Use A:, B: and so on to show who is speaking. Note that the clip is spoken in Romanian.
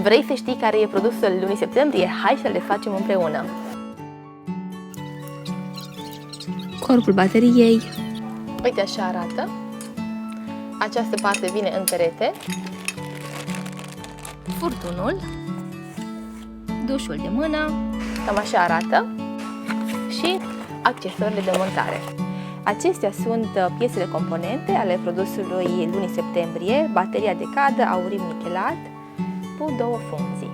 A: Vrei să știi care e produsul lunii septembrie? Hai să le facem împreună!
B: Corpul bateriei.
A: Uite, așa arată. Această parte vine în perete. Furtunul. Dușul de mână. Cam așa arată. Și accesoriile de montare. Acestea sunt piesele componente ale produsului lunii septembrie, bateria de cadă, aurim nichelat, cu 2 funcții.